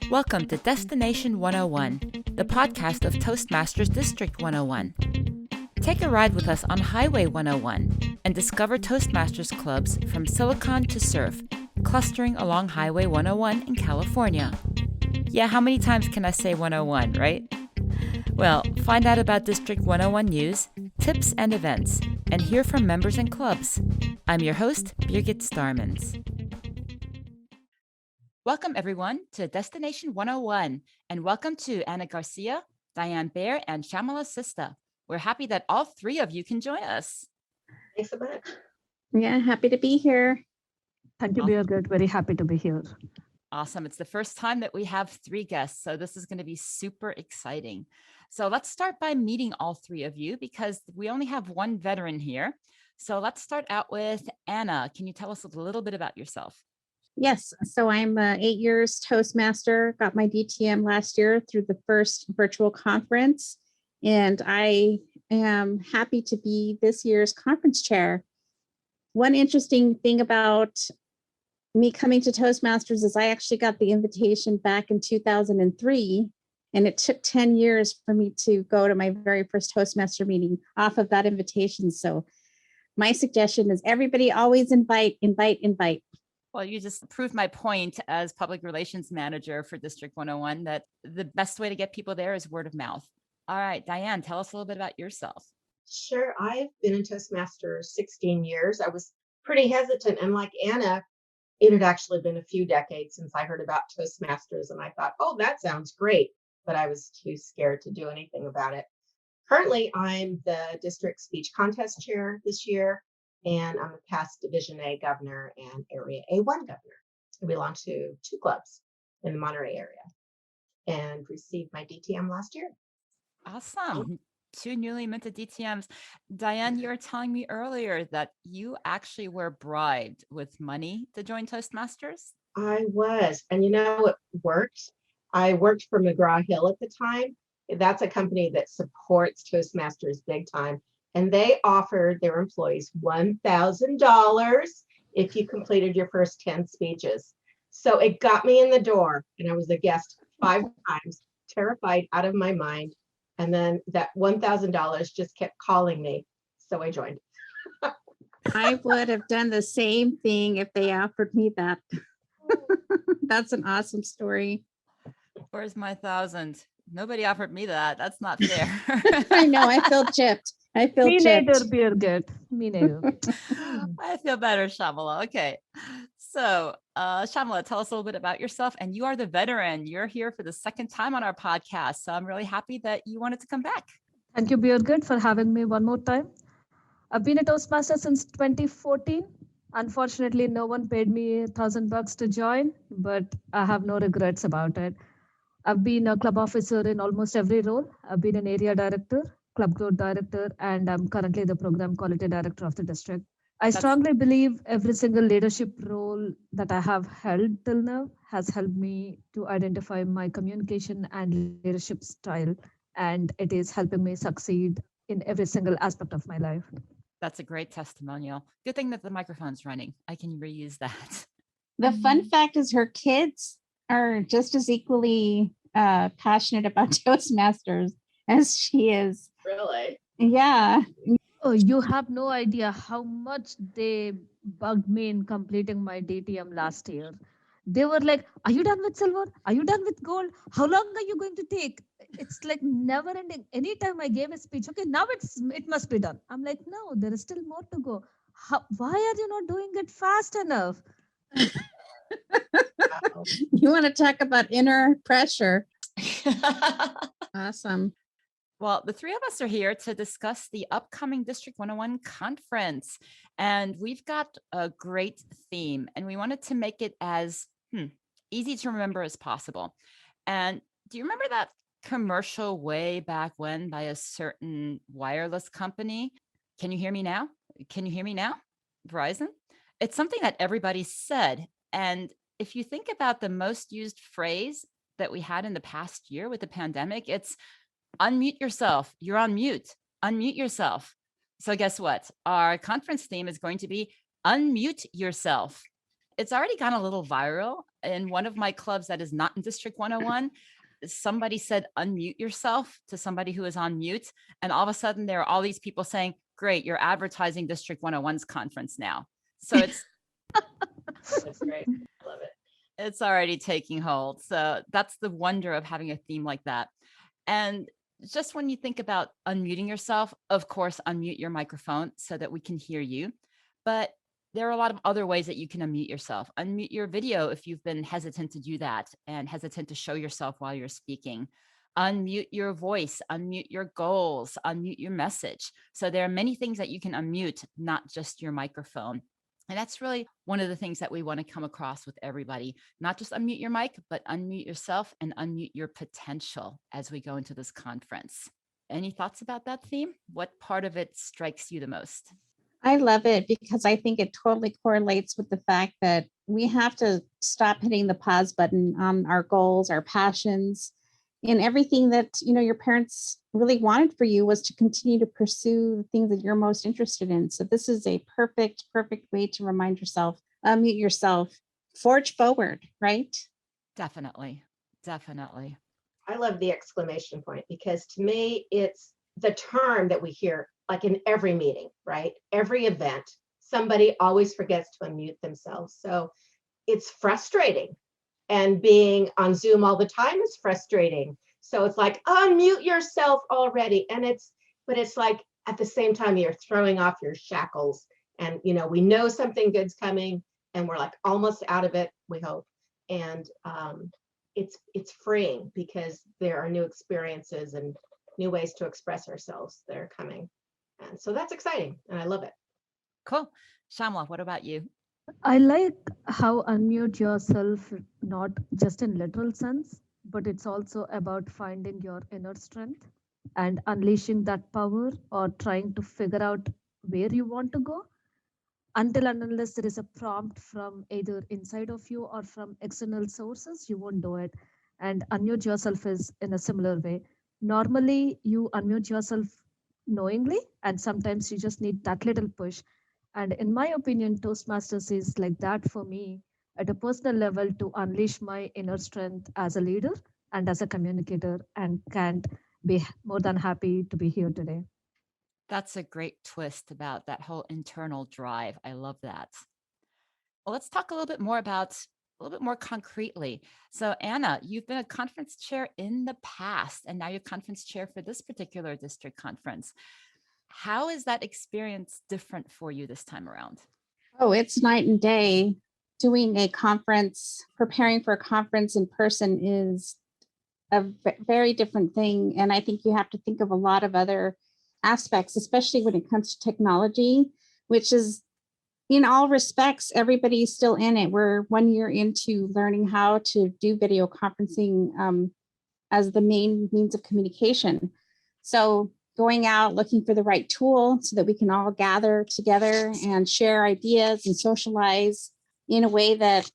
Welcome to Destination 101, the podcast of Toastmasters District 101. Take a ride with us on Highway 101 and discover Toastmasters clubs from Silicon to Surf, clustering along Highway 101 in California. Yeah, how many times can I say 101, right? Well, find out about District 101 news, tips, and events, and hear from members and clubs. I'm your host, Birgit Starmanns. Welcome, everyone, to Destination 101, and welcome to Anna Garcia, Diane Bair, and Shyamala Sista. We're happy that all three of you can join us. Thanks so much. Yeah, happy to be here. Thank you, Birgit. Very happy to be here. Awesome. It's the first time that we have three guests, so this is going to be super exciting. So let's start by meeting all three of you because we only have one veteran here. So let's start out with Anna. Can you tell us a little bit about yourself? Yes, so I'm 8 years Toastmaster, got my DTM last year through the first virtual conference, and I am happy to be this year's conference chair. One interesting thing about me coming to Toastmasters is I actually got the invitation back in 2003, and it took 10 years for me to go to my very first Toastmaster meeting off of that invitation. So my suggestion is everybody always invite. Well, you just proved my point as public relations manager for District 101 that the best way to get people there is word of mouth. All right, Diane, tell us a little bit about yourself. Sure. I've been in Toastmasters 16 years. I was pretty hesitant. And like Anna, it had actually been a few decades since I heard about Toastmasters. And I thought, oh, that sounds great. But I was too scared to do anything about it. Currently, I'm the district speech contest chair this year. And I'm a past Division A governor and Area A1 governor. I belong to two clubs in the Monterey area and received my DTM last year. Awesome. Two newly minted DTMs. Diane, you were telling me earlier that you actually were bribed with money to join Toastmasters. I was, and you know, it worked. I worked for McGraw-Hill at the time. That's a company that supports Toastmasters big time. And they offered their employees $1,000 if you completed your first 10 speeches. So it got me in the door, and I was a guest 5 times, terrified out of my mind. And then that $1,000 just kept calling me. So I joined. I would have done the same thing if they offered me that. That's an awesome story. Where's my 1,000? Nobody offered me that. That's not fair. I know, I feel chipped. I feel Me chipped. neither, Birgit. Me neither. I feel better, Shyamala. Okay. So, Shyamala, tell us a little bit about yourself. And you are the veteran. You're here for the second time on our podcast. So I'm really happy that you wanted to come back. Thank you, Birgit, for having me one more time. I've been a Toastmaster since 2014. Unfortunately, no one paid me $1,000 to join, but I have no regrets about it. I've been a club officer in almost every role. I've been an area director, club growth director, and I'm currently the program quality director of the district. I strongly believe every single leadership role that I have held till now has helped me to identify my communication and leadership style, and it is helping me succeed in every single aspect of my life. That's a great testimonial. Good thing that the microphone's running. I can reuse that. The fun fact is her kids are just as equally passionate about Toastmasters as she is. Really? Yeah. Oh, you have no idea how much they bugged me in completing my DTM last year. They were like, are you done with silver? Are you done with gold? How long are you going to take? It's like never ending. Anytime I gave a speech, okay, now it must be done. I'm like, no, there is still more to go. Why are you not doing it fast enough? You want to talk about inner pressure. Awesome. Well, the three of us are here to discuss the upcoming District 101 conference. And we've got a great theme, and we wanted to make it as easy to remember as possible. And do you remember that commercial way back when by a certain wireless company? Can you hear me now? Can you hear me now? Verizon? It's something that everybody said. And if you think about the most used phrase that we had in the past year with the pandemic, it's unmute yourself. You're on mute. Unmute yourself. So guess what? Our conference theme is going to be unmute yourself. it's already gone a little viral. In one of my clubs that is not in District 101, somebody said, unmute yourself to somebody who is on mute. And all of a sudden there are all these people saying, great, you're advertising District 101's conference now. So it's, That's great. I love it. it's already taking hold. So that's the wonder of having a theme like that. And just when you think about unmuting yourself, of course, unmute your microphone so that we can hear you. But there are a lot of other ways that you can unmute yourself. Unmute your video if you've been hesitant to do that and hesitant to show yourself while you're speaking. Unmute your voice, unmute your goals, unmute your message. So there are many things that you can unmute, not just your microphone. And that's really one of the things that we want to come across with everybody. Not just unmute your mic, but unmute yourself and unmute your potential as we go into this conference. Any thoughts about that theme? What part of it strikes you the most? I love it because I think it totally correlates with the fact that we have to stop hitting the pause button on our goals, our passions, and everything that, you know, your parents really wanted for you was to continue to pursue the things that you're most interested in. So this is a perfect way to remind yourself, unmute yourself, forge forward, right? Definitely. Definitely. I love the exclamation point because to me, it's the term that we hear like in every meeting, right? Every event, somebody always forgets to unmute themselves. So it's frustrating. And being on Zoom all the time is frustrating. So it's like, unmute yourself already. But it's like at the same time, you're throwing off your shackles. And, you know, we know something good's coming and we're like almost out of it, we hope. And it's freeing because there are new experiences and new ways to express ourselves that are coming. And so that's exciting and I love it. Cool. Shyamala, what about you? I like how unmute yourself, not just in literal sense, but it's also about finding your inner strength and unleashing that power or trying to figure out where you want to go until and unless there is a prompt from either inside of you or from external sources, you won't do it. And unmute yourself is in a similar way. Normally, you unmute yourself knowingly, and sometimes you just need that little push. And in my opinion, Toastmasters is like that for me at a personal level to unleash my inner strength as a leader and as a communicator, and can't be more than happy to be here today. That's a great twist about that whole internal drive. I love that. Well, let's talk a little bit more concretely. So Anna, you've been a conference chair in the past, and now you're conference chair for this particular district conference. How is that experience different for you this time around? Oh, it's night and day. Doing a conference, preparing for a conference in person is a very different thing. And I think you have to think of a lot of other aspects, especially when it comes to technology, which is in all respects, everybody's still in it. We're 1 year into learning how to do video conferencing as the main means of communication. So going out, looking for the right tool so that we can all gather together and share ideas and socialize in a way that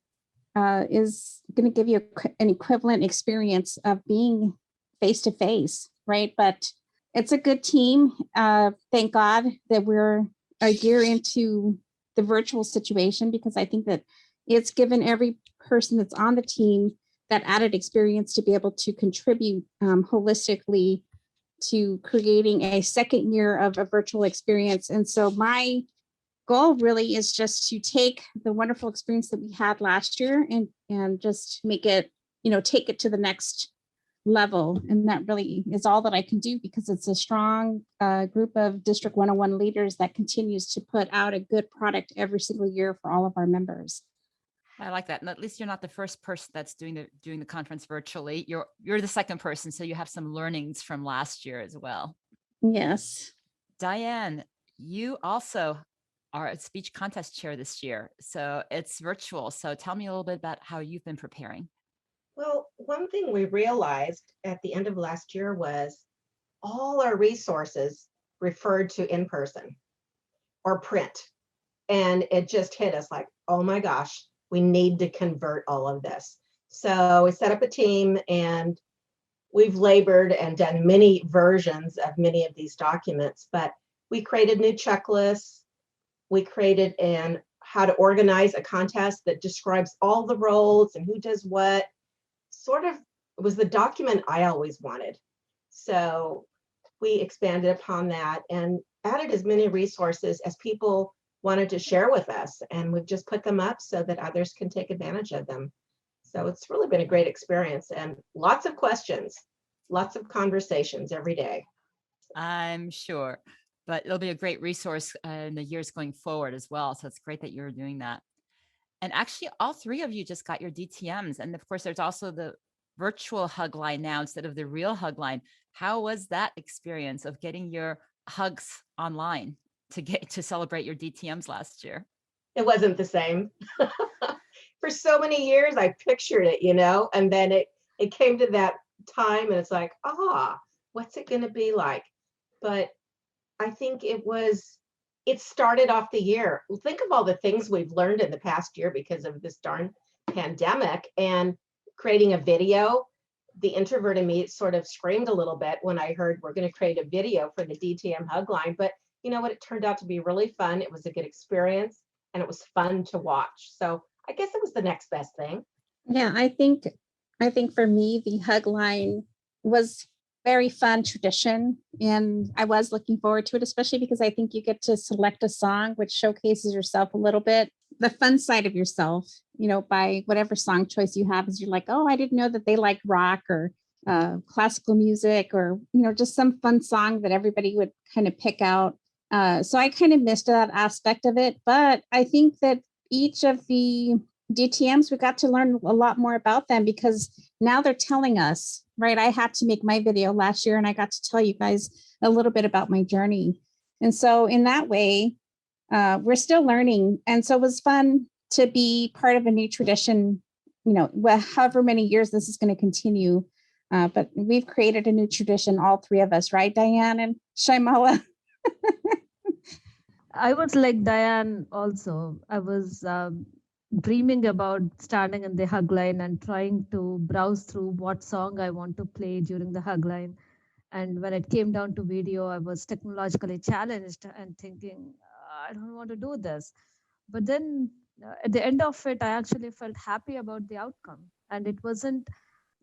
is going to give you an equivalent experience of being face-to-face, right? But it's a good team. Thank God that we're a year into the virtual situation, because I think that it's given every person that's on the team that added experience to be able to contribute holistically to creating a second year of a virtual experience. And so my goal really is just to take the wonderful experience that we had last year and just make it, take it to the next level. And that really is all that I can do, because it's a strong group of District 101 leaders that continues to put out a good product every single year for all of our members. I like that. And at least you're not the first person that's doing the conference virtually. You're the second person, so you have some learnings from last year as well. Yes. Diane, you also are a speech contest chair this year, so it's virtual. So tell me a little bit about how you've been preparing. Well, one thing we realized at the end of last year was all our resources referred to in person or print. And it just hit us like, oh my gosh, we need to convert all of this. So we set up a team and we've labored and done many versions of many of these documents, but we created new checklists. We created an how to organize a contest that describes all the roles and who does what. Sort of was the document I always wanted. So we expanded upon that and added as many resources as people wanted to share with us. And we've just put them up so that others can take advantage of them. So it's really been a great experience and lots of questions, lots of conversations every day. I'm sure, but it'll be a great resource in the years going forward as well. So it's great that you're doing that. And actually, all three of you just got your DTMs. And of course, there's also the virtual hug line now instead of the real hug line. How was that experience of getting your hugs online to celebrate your DTMs last year? It wasn't the same. For so many years, I pictured it, and then it came to that time and it's like, what's it going to be like? But I think it started off the year. Think of all the things we've learned in the past year because of this darn pandemic and creating a video. The introvert in me sort of screamed a little bit when I heard we're going to create a video for the DTM hug line. But you know what? It turned out to be really fun. It was a good experience and it was fun to watch. So I guess it was the next best thing. Yeah, I think for me, the hug line was very fun tradition. And I was looking forward to it, especially because I think you get to select a song which showcases yourself a little bit, the fun side of yourself, by whatever song choice you have, is you're like, oh, I didn't know that they like rock or classical music or, just some fun song that everybody would kind of pick out. So I kind of missed that aspect of it. But I think that each of the DTMs, we got to learn a lot more about them because now they're telling us, right? I had to make my video last year and I got to tell you guys a little bit about my journey. And so in that way, we're still learning. And so it was fun to be part of a new tradition, however many years this is going to continue. But we've created a new tradition, all three of us, right, Diane and Shyamala? I was like Diane also. I was dreaming about standing in the hug line and trying to browse through what song I want to play during the hug line. And when it came down to video, I was technologically challenged and thinking, I don't want to do this. But then at the end of it, I actually felt happy about the outcome. And it wasn't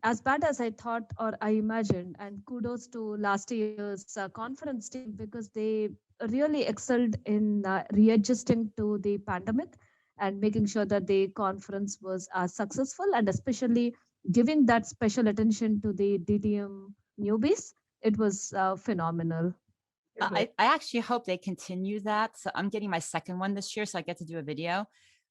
as bad as I thought or I imagined. And kudos to last year's conference team because they really excelled in readjusting to the pandemic and making sure that the conference was successful and especially giving that special attention to the DTM newbies. It was phenomenal. I actually hope they continue that. So I'm getting my second one this year, so I get to do a video.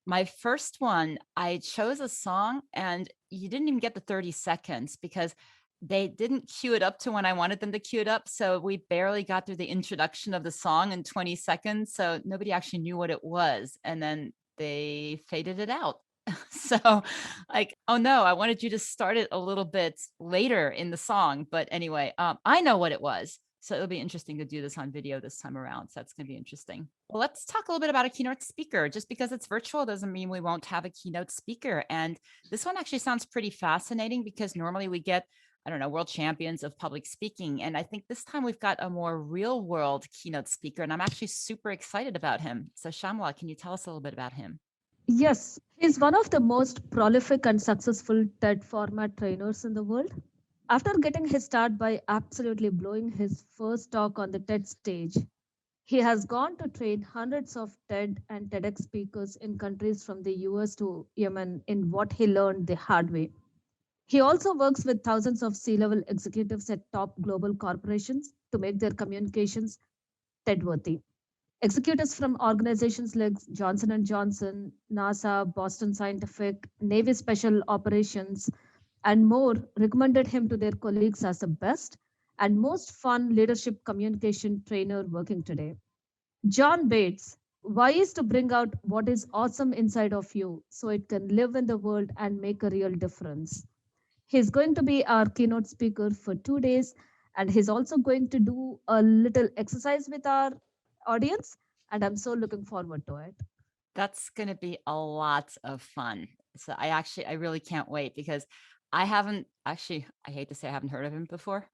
My first one, I chose a song and you didn't even get the 30 seconds because they didn't cue it up to when I wanted them to cue it up. So we barely got through the introduction of the song in 20 seconds. So nobody actually knew what it was. And then they faded it out. So like, oh no, I wanted you to start it a little bit later in the song. But anyway, I know what it was. So it'll be interesting to do this on video this time around. So that's going to be interesting. Well, let's talk a little bit about a keynote speaker. Just because it's virtual doesn't mean we won't have a keynote speaker. And this one actually sounds pretty fascinating because normally we get, I don't know, world champions of public speaking. And I think this time we've got a more real world keynote speaker. And I'm actually super excited about him. So Shyamala, can you tell us a little bit about him? Yes, he's one of the most prolific and successful TED format trainers in the world. After getting his start by absolutely blowing his first talk on the TED stage, he has gone to train hundreds of TED and TEDx speakers in countries from the US to Yemen in what he learned the hard way. He also works with thousands of C-level executives at top global corporations to make their communications TED-worthy. Executives from organizations like Johnson & Johnson, NASA, Boston Scientific, Navy Special Operations, and more recommended him to their colleagues as the best and most fun leadership communication trainer working today. John Bates, why is to bring out what is awesome inside of you so it can live in the world and make a real difference. He's going to be our keynote speaker for 2 days, and he's also going to do a little exercise with our audience, and I'm so looking forward to it. That's going to be a lot of fun. So I really can't wait because I hate to say I haven't heard of him before,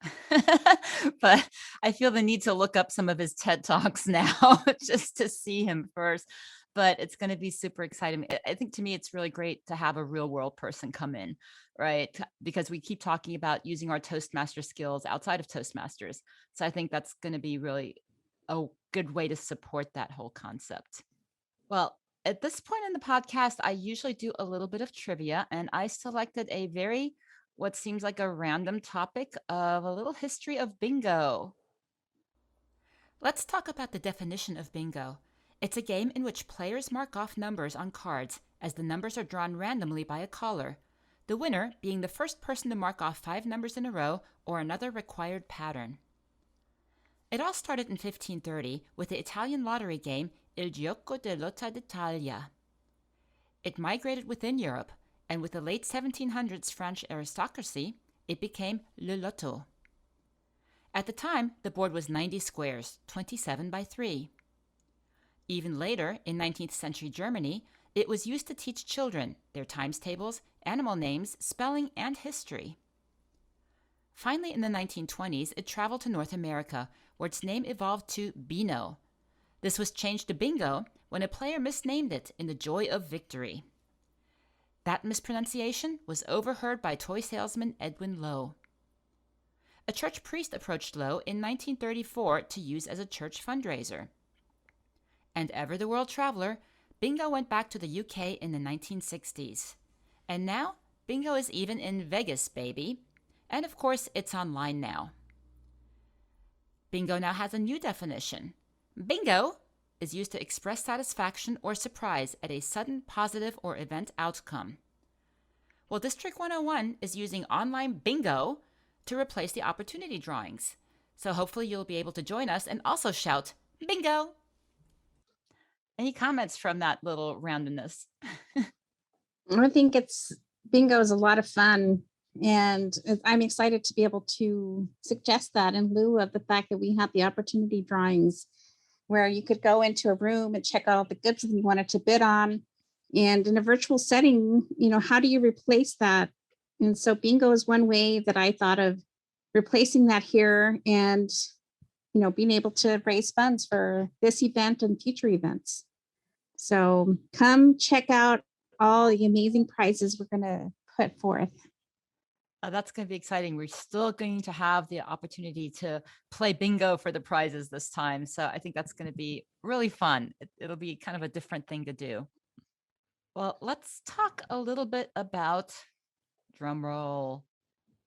but I feel the need to look up some of his TED Talks now just to see him first. but it's going to be super exciting. I think to me, it's really great to have a real world person come in, right? Because we keep talking about using our Toastmaster skills outside of Toastmasters. So I think that's going to be really a good way to support that whole concept. Well, at this point in the podcast, I usually do a little bit of trivia, and I selected a very, what seems like a random topic of a little history of bingo. Let's talk about the definition of bingo. It's a game in which players mark off numbers on cards as the numbers are drawn randomly by a caller, the winner being the first person to mark off 5 numbers in a row or another required pattern. It all started in 1530 with the Italian lottery game Il Gioco de Lotta d'Italia. It migrated within Europe, and with the late 1700s French aristocracy, it became Le Lotto. At the time, the board was 90 squares, 27 by 3. Even later, in 19th century Germany, it was used to teach children their times tables, animal names, spelling, and history. Finally, in the 1920s, it traveled to North America, where its name evolved to Beano. This was changed to bingo when a player misnamed it in the joy of victory. That mispronunciation was overheard by toy salesman Edwin Lowe. A church priest approached Lowe in 1934 to use as a church fundraiser. And ever the world traveler, bingo went back to the UK in the 1960s. And now, bingo is even in Vegas, baby. And of course, it's online now. Bingo now has a new definition. Bingo is used to express satisfaction or surprise at a sudden positive or event outcome. Well, District 101 is using online bingo to replace the opportunity drawings. So hopefully you'll be able to join us and also shout, bingo! Any comments from that little randomness? I think bingo is a lot of fun. And I'm excited to be able to suggest that in lieu of the fact that we have the opportunity drawings where you could go into a room and check out all the goods that you wanted to bid on. And in a virtual setting, how do you replace that? And so bingo is one way that I thought of replacing that here and, being able to raise funds for this event and future events. So come check out all the amazing prizes we're going to put forth. That's going to be exciting. We're still going to have the opportunity to play bingo for the prizes this time. So I think that's going to be really fun. It'll be kind of a different thing to do. Well, let's talk a little bit about, drum roll,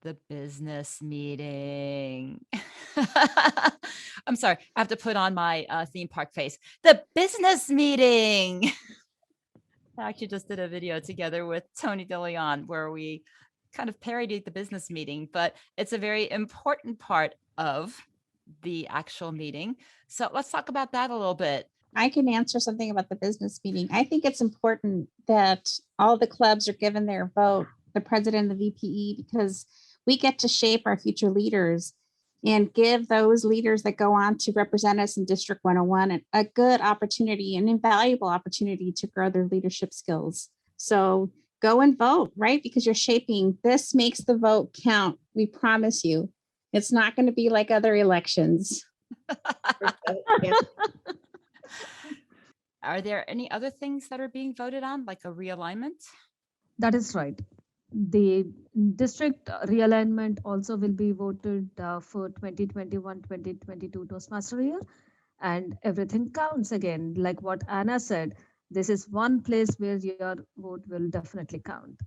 the business meeting. I'm sorry, I have to put on my theme park face. The business meeting. I actually just did a video together with Tony DeLeon where we kind of parodied the business meeting, but it's a very important part of the actual meeting. So let's talk about that a little bit. I can answer something about the business meeting. I think it's important that all the clubs are given their vote, the president and the VPE, because we get to shape our future leaders and give those leaders that go on to represent us in District 101 a good opportunity, an invaluable opportunity to grow their leadership skills. So go and vote, right? Because you're shaping. This makes the vote count. We promise you. It's not going to be like other elections. Are there any other things that are being voted on, like a realignment? That is right. The district realignment also will be voted for 2021-2022 Toastmaster year, and everything counts again. Like what Anna said, this is one place where your vote will definitely count.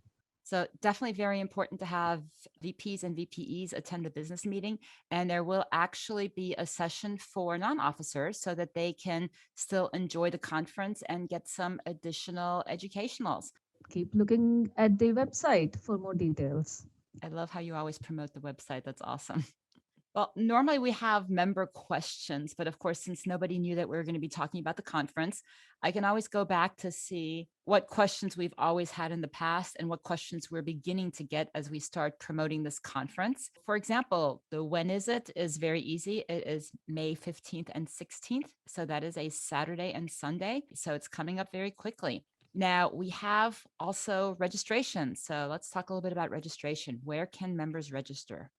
So definitely very important to have VPs and VPEs attend the business meeting. And there will actually be a session for non-officers so that they can still enjoy the conference and get some additional educationals. Keep looking at the website for more details. I love how you always promote the website. That's awesome. Well, normally we have member questions, but of course, since nobody knew that we were going to be talking about the conference, I can always go back to see what questions we've always had in the past and what questions we're beginning to get as we start promoting this conference. For example, the when is it is very easy. It is May 15th and 16th. So that is a Saturday and Sunday. So it's coming up very quickly. Now we have also registration. So let's talk a little bit about registration. Where can members register?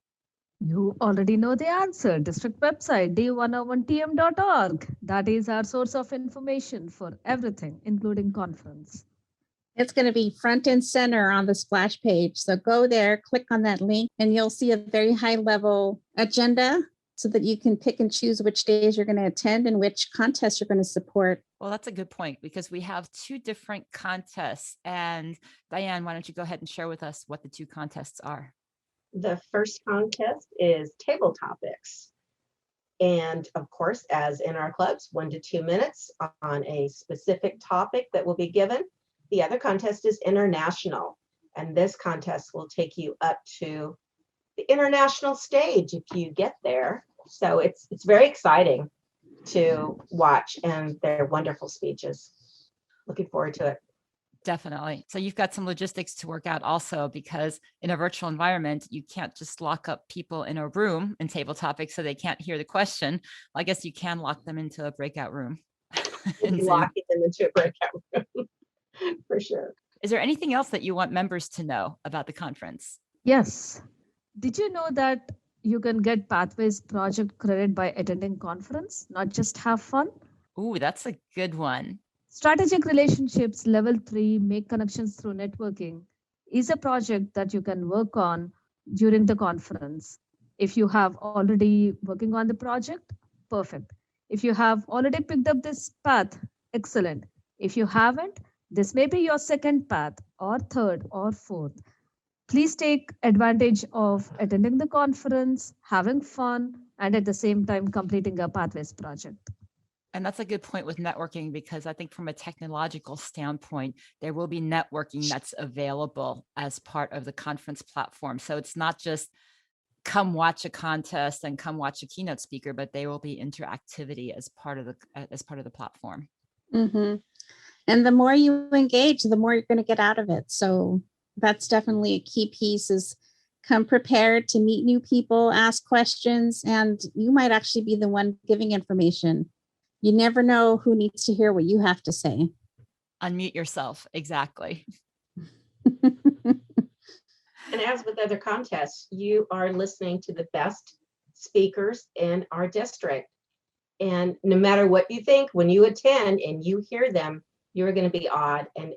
You already know the answer. District website, D101TM.org. That is our source of information for everything, including conference. It's going to be front and center on the splash page. So go there, click on that link, and you'll see a very high level agenda so that you can pick and choose which days you're going to attend and which contests you're going to support. Well, that's a good point because we have two different contests. And Diane, why don't you go ahead and share with us what the two contests are? The first contest is table topics. And of course, as in our clubs, 1 to 2 minutes on a specific topic that will be given. The other contest is international. And this contest will take you up to the international stage if you get there. So it's very exciting to watch, and they're wonderful speeches. Looking forward to it. Definitely. So you've got some logistics to work out also, because in a virtual environment, you can't just lock up people in a room in table topics so they can't hear the question. I guess you can lock them into a breakout room. Locking them into a breakout room for sure. Is there anything else that you want members to know about the conference? Yes. Did you know that you can get Pathways project credit by attending conference, not just have fun? Ooh, that's a good one. Strategic Relationships Level 3, Make Connections Through Networking, is a project that you can work on during the conference. If you have already working on the project, perfect. If you have already picked up this path, excellent. If you haven't, this may be your second path or third or fourth. Please take advantage of attending the conference, having fun, and at the same time completing a Pathways project. And that's a good point with networking, because I think from a technological standpoint, there will be networking that's available as part of the conference platform. So it's not just come watch a contest and come watch a keynote speaker, but there will be interactivity as part of the platform. Mm-hmm. And the more you engage, the more you're going to get out of it. So that's definitely a key piece, is come prepared to meet new people, ask questions, and you might actually be the one giving information. You never know who needs to hear what you have to say. Unmute yourself. Exactly. And as with other contests, you are listening to the best speakers in our district. And no matter what you think, when you attend and you hear them, you're going to be awed, and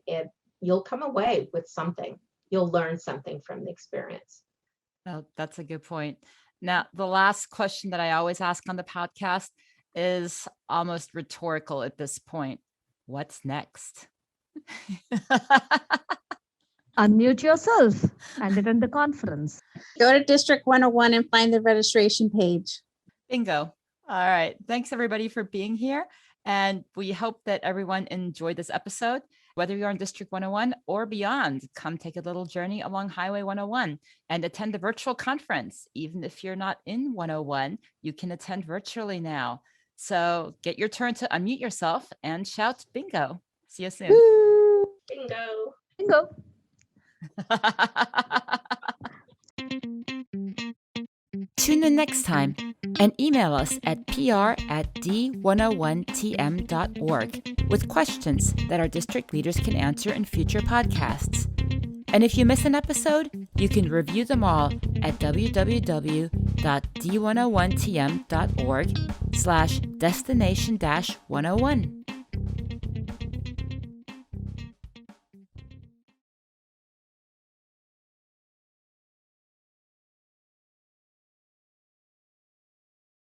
you'll come away with something. You'll learn something from the experience. Oh, that's a good point. Now, the last question that I always ask on the podcast is almost rhetorical at this point. What's next? Unmute yourself and attend the conference. Go to District 101 and find the registration page. Bingo. All right. Thanks everybody for being here. And we hope that everyone enjoyed this episode. Whether you're in District 101 or beyond, come take a little journey along Highway 101 and attend the virtual conference. Even if you're not in 101, you can attend virtually now. So get your turn to unmute yourself and shout bingo. See you soon. Woo! Bingo. Bingo. Tune in next time and email us at pr@d101tm.org with questions that our district leaders can answer in future podcasts. And if you miss an episode, you can review them all at www.d101tm.org/destination-101.